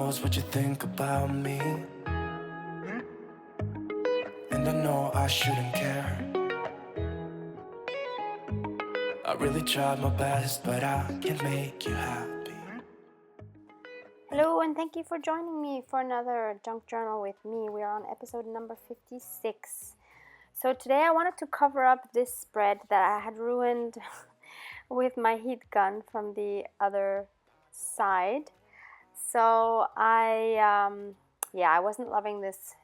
knows what you think about me. And I know I shouldn't care. I really tried my best, but I can't make you happy. Hello, and thank you for joining me for another junk journal with me. We are on episode number 56. So today I wanted to cover up this spread that I had ruined with my heat gun from the other side. So I wasn't loving this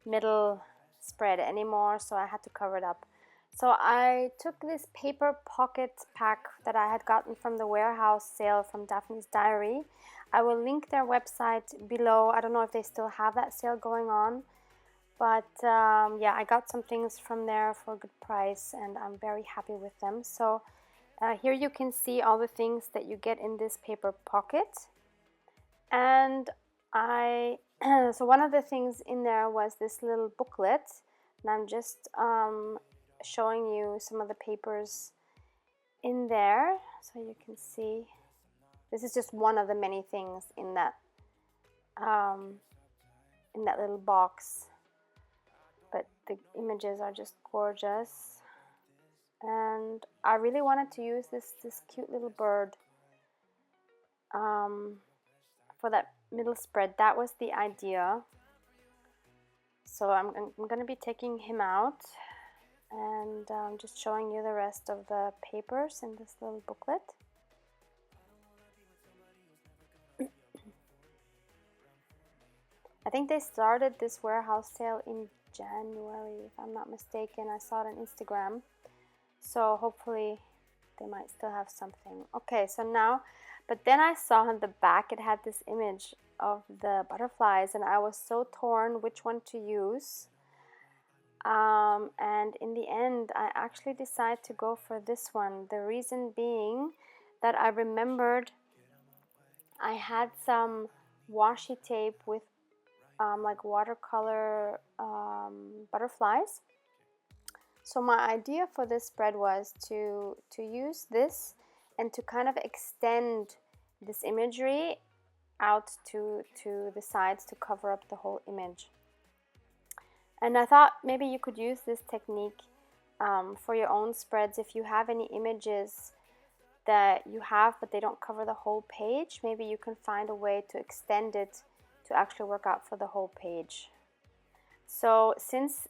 middle spread anymore, so I had to cover it up. So I took this paper pocket pack that I had gotten from the warehouse sale from Daphne's Diary. I will link their website below. I don't know if they still have that sale going on, but I got some things from there for a good price, and I'm very happy with them. So here you can see all the things that you get in this paper pocket. And so one of the things in there was this little booklet, and I'm just showing you some of the papers in there so you can see. This is just one of the many things in that little box, but the images are just gorgeous, and I really wanted to use this cute little bird for that middle spread. That was the idea. So I'm going to be taking him out and just showing you the rest of the papers in this little booklet. I think they started this warehouse sale in January, if I'm not mistaken. I saw it on Instagram, so hopefully they might still have something. Okay, so now, but then I saw on the back it had this image of the butterflies, and I was so torn which one to use. And in the end, I actually decided to go for this one. The reason being that I remembered I had some washi tape with like watercolor butterflies. So my idea for this spread was to use this and to kind of extend this imagery out to the sides to cover up the whole image. And I thought maybe you could use this technique for your own spreads. If you have any images that you have but they don't cover the whole page, maybe you can find a way to extend it to actually work out for the whole page. So since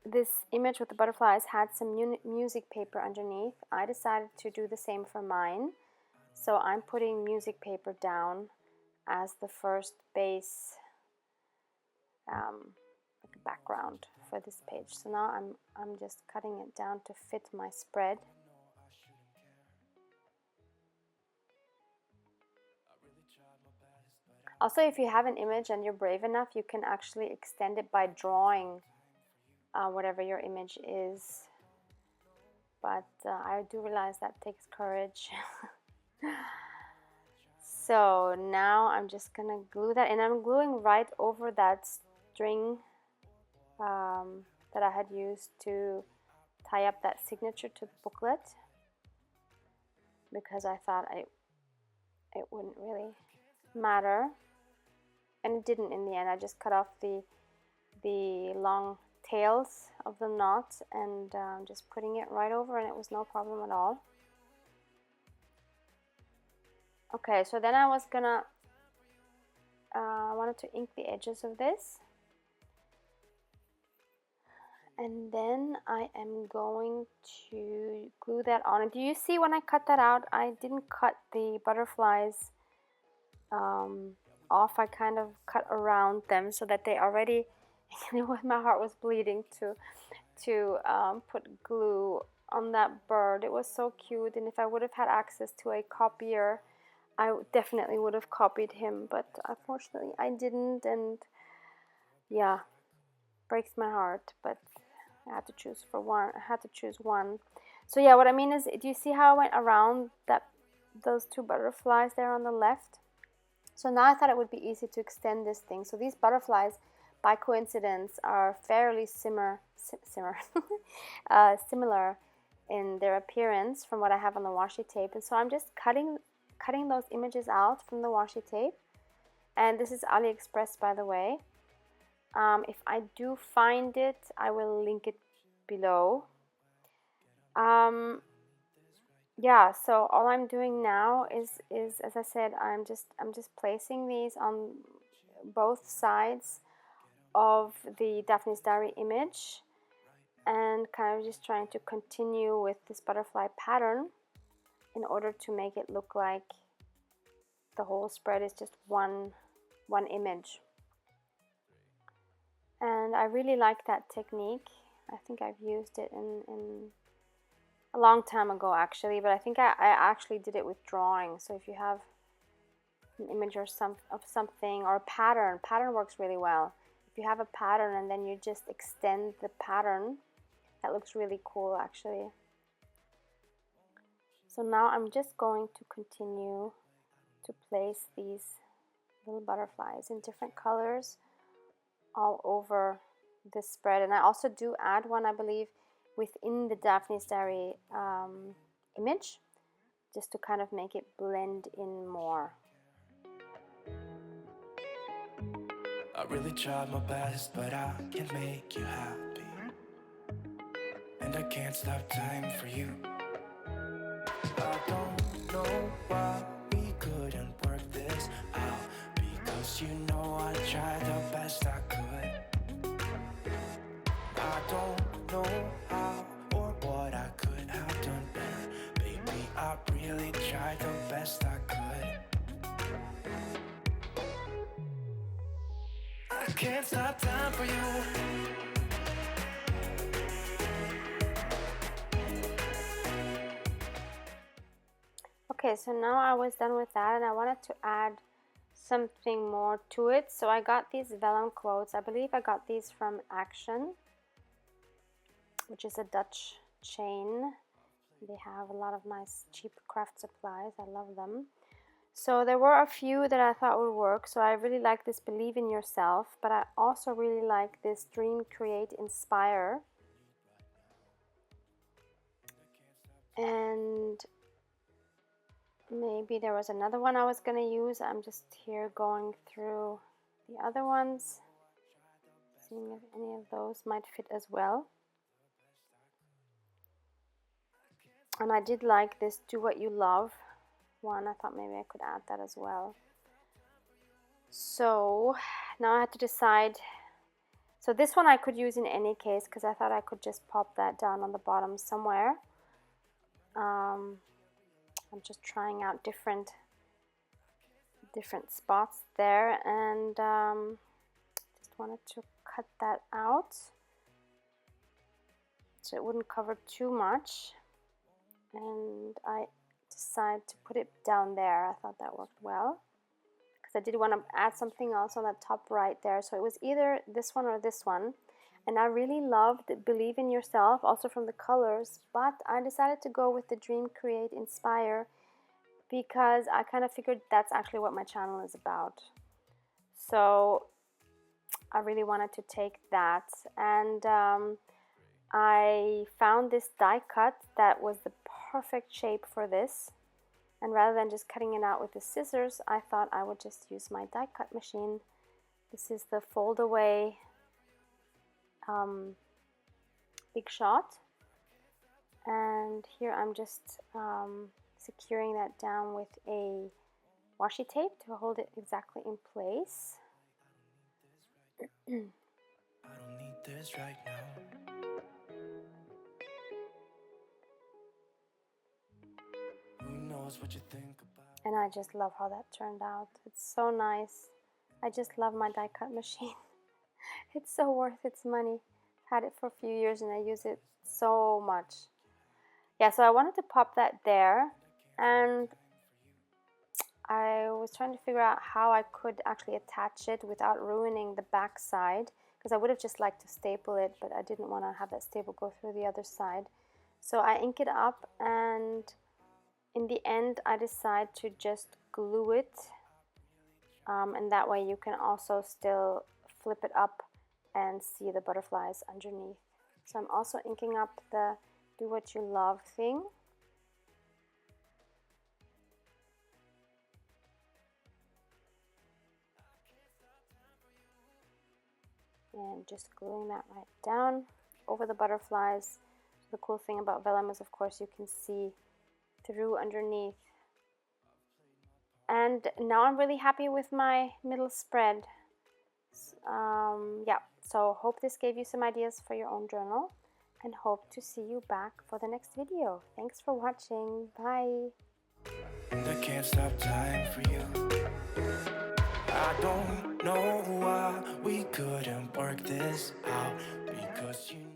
this image with the butterflies had some music paper underneath, I decided to do the same for mine. So I'm putting music paper down as the first base like background for this page. So now I'm just cutting it down to fit my spread. Also, if you have an image and you're brave enough, you can actually extend it by drawing whatever your image is. But I do realize that takes courage. So now I'm just gonna glue that, and I'm gluing right over that string that I had used to tie up that signature to the booklet, because I thought it wouldn't really matter, and it didn't in the end. I just cut off the long tails of the knot and just putting it right over, and it was no problem at all. Okay, so then I was gonna wanted to ink the edges of this, and then I am going to glue that on. And do you see when I cut that out, I didn't cut the butterflies off. I kind of cut around them so that they already, my heart was bleeding to put glue on that bird. It was so cute, and if I would have had access to a copier, I definitely would have copied him, but unfortunately I didn't, and yeah, breaks my heart, but I had to choose one. So yeah, what I mean is, do you see how I went around those two butterflies there on the left? So now I thought it would be easy to extend this thing. So these butterflies, by coincidence, are fairly similar in their appearance from what I have on the washi tape. And so I'm just cutting those images out from the washi tape And this is AliExpress, by the way. If I do find it, I will link it below. Yeah, so all I'm doing now is as I said, I'm just placing these on both sides of the Daphne's Diary image, and kind of just trying to continue with this butterfly pattern in order to make it look like the whole spread is just one image. And I really like that technique. I think I've used it in a long time ago actually, but I think I actually did it with drawing. So if you have an image or of something, or a pattern works really well. If you have a pattern and then you just extend the pattern, that looks really cool actually. So now I'm just going to continue to place these little butterflies in different colors all over this spread. And I also do add one, I believe, within the Daphne's Diary image, just to kind of make it blend in more. I really tried my best, but I can't make you happy, and I can't stop time for you. I don't know why we couldn't work this out, because you know I tried the best I could. I don't know how or what I could have done better. Baby, I really tried the best I could. I can't stop time for you. Okay, so now I was done with that, and I wanted to add something more to it. So I got these vellum quotes. I believe I got these from Action, which is a Dutch chain. They have a lot of nice cheap craft supplies. I love them. So there were a few that I thought would work. So I really like this Believe in Yourself, but I also really like this Dream, Create, Inspire. And maybe there was another one I was going to use. I'm just here going through the other ones, seeing if any of those might fit as well. And I did like this Do What You Love one. I thought maybe I could add that as well. So now I had to decide. So this one I could use in any case, because I thought I could just pop that down on the bottom somewhere. I'm just trying out different spots there, and just wanted to cut that out so it wouldn't cover too much, and I decided to put it down there. I thought that worked well, because I did want to add something else on the top right there. So it was either this one or this one, and I really loved Believe in Yourself, also from the colors, but I decided to go with the Dream, Create, Inspire, because I kind of figured that's actually what my channel is about. So I really wanted to take that, and I found this die cut that was the perfect shape for this, and rather than just cutting it out with the scissors, I thought I would just use my die cut machine. This is the Fold Away Big Shot, and here I'm just securing that down with a washi tape to hold it exactly in place. I don't need this right now. Who knows what you think about? And I just love how that turned out. It's so nice. I just love my die cut machine. It's so worth its money. I've had it for a few years and I use it so much. Yeah, so I wanted to pop that there, and I was trying to figure out how I could actually attach it without ruining the back side, because I would have just liked to staple it, but I didn't want to have that staple go through the other side. So I ink it up, and in the end I decide to just glue it, and that way you can also still flip it up and see the butterflies underneath. So I'm also inking up the Do What You Love thing. and just gluing that right down over the butterflies. The cool thing about vellum is, of course, you can see through underneath. And now I'm really happy with my middle spread. Yeah, so hope this gave you some ideas for your own journal, and hope to see you back for the next video. Thanks for watching. Bye. And I can't stop time for you. I don't know why we couldn't work this out, because you know